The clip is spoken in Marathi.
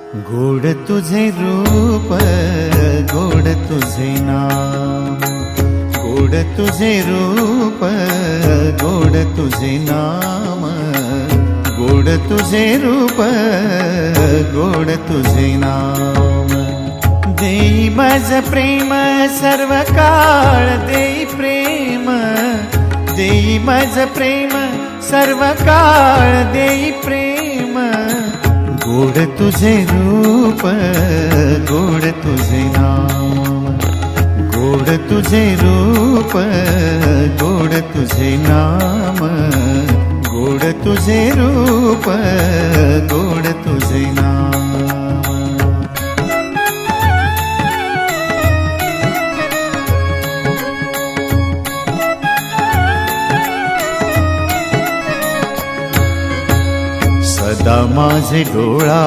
गोड तुझे रूप, गोड तुझे नाम, गोड तुझे रूप, गोड तुझे नाम, गोड तुझे रूप, गोड तुझे नाम। देई माझ प्रेम सर्व काळ, देई प्रेम, देई माझ प्रेम सर्व काळ, देई प्रेम। गोड तुझे रूप, गोड तुझे नाम, गोड तुझे रूप, गोड तुझे नाम, गोड तुझे रूप, गोड तुझे नाम। सदा माझे डोळा